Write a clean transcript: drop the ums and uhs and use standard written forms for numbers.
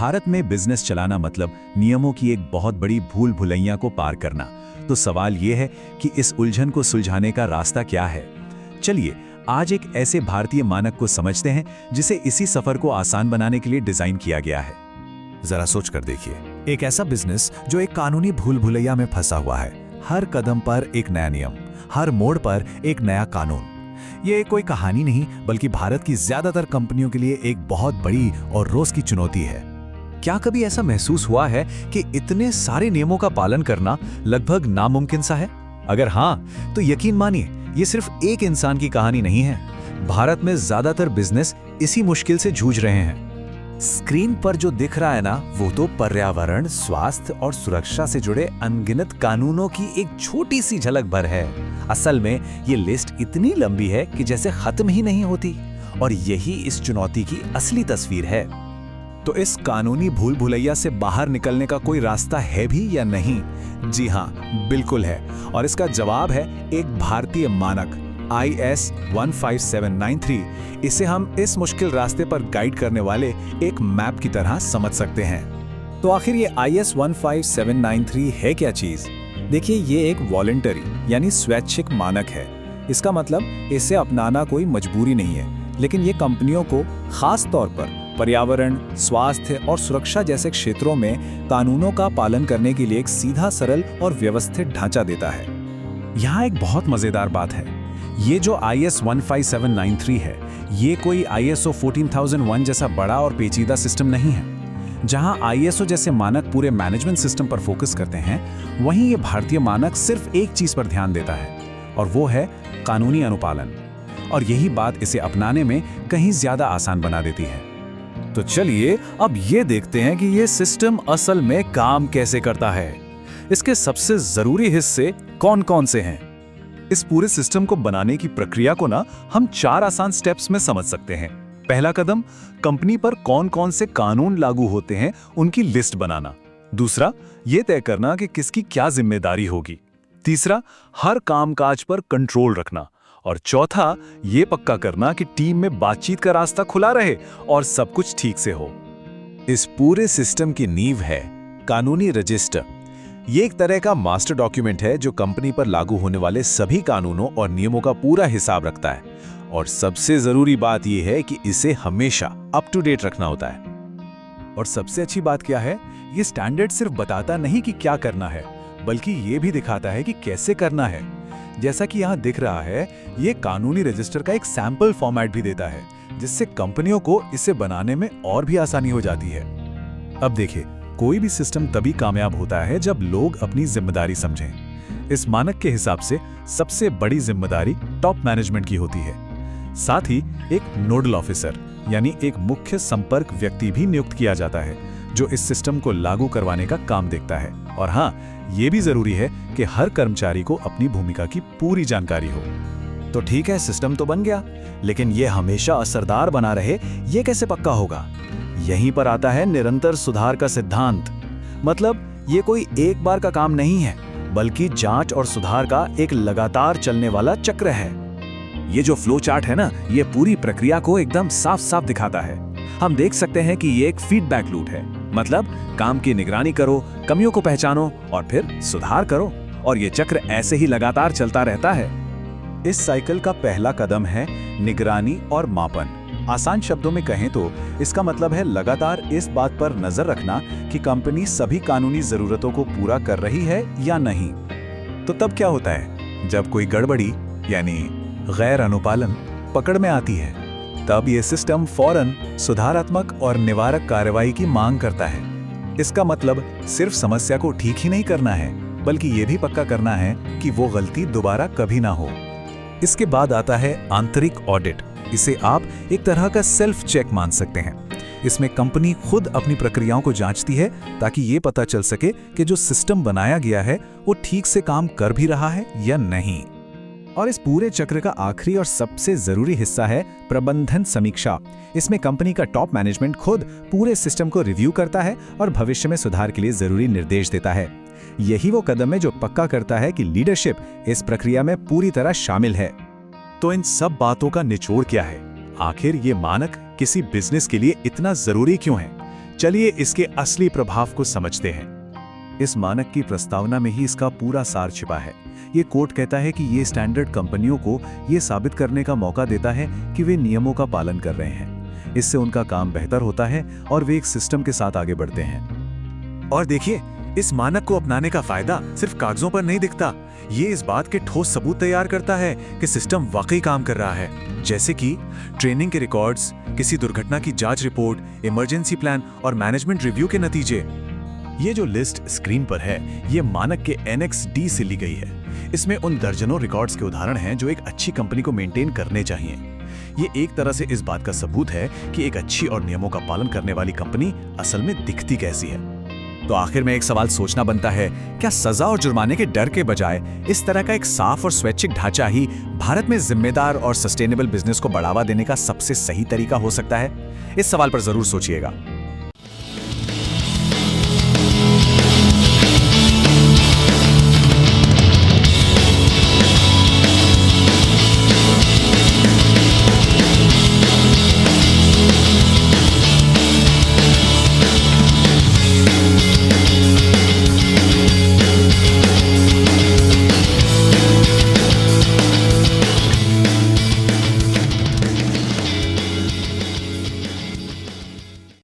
भारत में बिजनेस चलाना मतलब नियमों की एक बहुत बड़ी भूल भुलैया को पार करना। तो सवाल ये है कि इस उलझन को सुलझाने का रास्ता क्या है। चलिए आज एक ऐसे भारतीय मानक को समझते हैं जिसे इसी सफर को आसान बनाने के लिए डिजाइन किया गया है। जरा सोच कर देखिए, एक ऐसा बिजनेस जो एक कानूनी भूल भुलैया में फंसा हुआ है। हर कदम पर एक नया नियम, हर मोड़ पर एक नया कानून। ये कोई कहानी नहीं बल्कि भारत की ज्यादातर कंपनियों के लिए एक बहुत बड़ी और रोज की चुनौती है। क्या कभी ऐसा महसूस हुआ है कि इतने सारे नियमों का पालन करना लगभग नामुमकिन सा है? अगर हाँ, तो यकीन मानिए ये सिर्फ एक इंसान की कहानी नहीं है। भारत में ज्यादातर बिजनेस इसी मुश्किल से जूझ रहे हैं। स्क्रीन पर जो दिख रहा है ना, वो तो पर्यावरण, स्वास्थ्य और सुरक्षा से जुड़े अनगिनत कानूनों की एक छोटी सी झलक भर है। असल में ये लिस्ट इतनी लंबी है कि जैसे खत्म ही नहीं होती, और यही इस चुनौती की असली तस्वीर है। तो इस कानूनी भूल भुलैया से बाहर निकलने का कोई रास्ता है भी या नहीं? जी हाँ, बिल्कुल है, और इसका जवाब है एक भारतीय मानक IS 15793। इसे हम इस मुश्किल रास्ते पर गाइड करने वाले एक मैप की तरह समझ सकते हैं। तो आखिर ये IS 15793 है क्या चीज? देखिए, ये एक वॉलंटरी यानी स्वैच्छिक मानक है। इसका मतलब इसे अपनाना कोई मजबूरी नहीं है, लेकिन ये कंपनियों को खास तौर पर पर्यावरण, स्वास्थ्य और सुरक्षा जैसे क्षेत्रों में कानूनों का पालन करने के लिए एक सीधा, सरल और व्यवस्थित ढांचा देता है। यहाँ एक बहुत मजेदार बात है, ये जो IS 15793 है, ये कोई ISO 14001 जैसा बड़ा और पेचीदा सिस्टम नहीं है। जहां ISO जैसे मानक पूरे मैनेजमेंट सिस्टम पर फोकस करते हैं, वहीं ये भारतीय मानक सिर्फ एक चीज पर ध्यान देता है, और वो है कानूनी अनुपालन। और यही बात इसे अपनाने में कहीं ज्यादा आसान बना देती है। तो चलिए अब ये देखते हैं कि ये सिस्टम असल में काम कैसे करता है। इसके सबसे जरूरी हिस्से कौन-कौन से हैं? इस पूरे सिस्टम को बनाने की प्रक्रिया को ना हम 4 आसान स्टेप्स में समझ सकते हैं। पहला कदम, कंपनी पर कौन-कौन से कानून लागू होते हैं उनकी लिस्ट बनाना। दूसरा, ये तय करना कि किसकी क्या जिम्मेदारी होगी। तीसरा, हर कामकाज पर कंट्रोल रखना। और चौथा, ये पक्का करना कि टीम में बातचीत का रास्ता खुला रहे और सब कुछ ठीक से हो। इस पूरे सिस्टम की नींव है कानूनी रजिस्टर। ये एक तरह का मास्टर डॉक्यूमेंट है जो कंपनी पर लागू होने वाले सभी कानूनों और नियमों का पूरा हिसाब रखता है। और सबसे जरूरी बात यह है कि इसे हमेशा अप टू डेट रखना होता है। और सबसे अच्छी बात क्या है, ये स्टैंडर्ड सिर्फ बताता नहीं कि क्या करना है, बल्कि ये भी दिखाता है कि कैसे करना है। जैसा कि यहाँ दिख रहा है, ये कानूनी रजिस्टर का एक सैंपल फॉर्मेट भी देता है, जिससे कंपनियों को इसे बनाने में और भी आसानी हो जाती है। अब देखिए, कोई भी सिस्टम तभी कामयाब होता है जब लोग अपनी जिम्मेदारी समझें। इस मानक के हिसाब से सबसे बड़ी जिम्मेदारी टॉप मैनेजमेंट की होती है। साथ ही एक नोडल ऑफिसर यानी एक मुख्य संपर्क व्यक्ति भी नियुक्त किया जाता है, जो इस सिस्टम को लागू करवाने का काम देखता है। और हाँ, ये भी जरूरी है कि हर कर्मचारी को अपनी भूमिका की पूरी जानकारी हो। तो ठीक है, सिस्टम तो बन गया, लेकिन ये हमेशा असरदार बना रहे, ये कैसे पक्का होगा? यहीं पर आता है निरंतर सुधार का सिद्धांत। मतलब ये कोई एक बार का काम नहीं है, बल्कि जांच और सुधार का एक लगातार चलने वाला चक्र है। ये जो फ्लो चार्ट है ना, ये पूरी प्रक्रिया को एकदम साफ साफ दिखाता है। हम देख सकते हैं कि ये एक फीडबैक लूप है। मतलब काम की निगरानी करो, कमियों को पहचानो और फिर सुधार करो, और ये चक्र ऐसे ही लगातार चलता रहता है। इस साइकिल का पहला कदम है निगरानी और मापन। आसान शब्दों में कहें तो इसका मतलब है लगातार इस बात पर नजर रखना कि कंपनी सभी कानूनी जरूरतों को पूरा कर रही है या नहीं। तो तब क्या होता है, जब कोई गड़बड़ी यानी गैर अनुपालन पकड़ में आती है, तब यह सिस्टम फौरन सुधारात्मक और निवारक कार्रवाई की मांग करता है। इसका मतलब सिर्फ समस्या को ठीक ही नहीं करना है, बल्कि यह भी पक्का करना है कि वो गलती दोबारा कभी ना हो। इसके बाद आता है आंतरिक ऑडिट। इसे आप एक तरह का सेल्फ चेक मान सकते हैं। इसमें कंपनी खुद अपनी प्रक्रियाओं को जांचती है, ताकि ये पता चल सके कि जो सिस्टम बनाया गया है वो ठीक से काम कर भी रहा है या नहीं। और इस पूरे चक्र का आखिरी और सबसे जरूरी हिस्सा है प्रबंधन समीक्षा। इसमें कंपनी का टॉप मैनेजमेंट खुद पूरे सिस्टम को रिव्यू करता है और भविष्य में सुधार के लिए जरूरी निर्देश देता है। यही वो कदम है जो पक्का करता है कि लीडरशिप इस प्रक्रिया में पूरी तरह शामिल है। तो इन सब बातों का निचोड़ क्या है? आखिर ये मानक किसी बिजनेस के लिए इतना जरूरी क्यों है? चलिए इसके असली प्रभाव को समझते हैं। इस मानक की प्रस्तावना में ही इसका पूरा सार छिपा है। ये कोड कहता है कि ये स्टैंडर्ड कंपनियों को ये साबित करने का मौका देता है कि वे नियमों का पालन कर रहे हैं। इससे उनका काम बेहतर होता है और वे एक सिस्टम के साथ आगे बढ़ते हैं। और देखिए, इस मानक को अपनाने का फायदा सिर्फ कागजों पर नहीं दिखता, ये इस बात के ठोस सबूत तैयार करता है कि सिस्टम वाकई काम कर रहा है। जैसे कि ट्रेनिंग के रिकॉर्ड्स, किसी दुर्घटना की जांच रिपोर्ट, इमरजेंसी प्लान और मैनेजमेंट रिव्यू के नतीजे। ये जो लिस्ट स्क्रीन पर है, ये मानक के एनेक्स डी से ली गई है। इसमें उन दर्जनों रिकॉर्ड्स के उदाहरण हैं जो एक अच्छी कंपनी को मेंटेन करने चाहिए। ये एक तरह से इस बात का सबूत है कि एक अच्छी और नियमों का पालन करने वाली कंपनी असल में दिखती कैसी है। तो आखिर में एक सवाल सोचना बनता है, क्या सजा और जुर्माने के डर के बजाय इस तरह का एक साफ और स्वैच्छिक ढांचा ही भारत में जिम्मेदार और सस्टेनेबल बिजनेस को बढ़ावा देने का सबसे सही तरीका हो सकता है? इस सवाल पर जरूर सोचिएगा।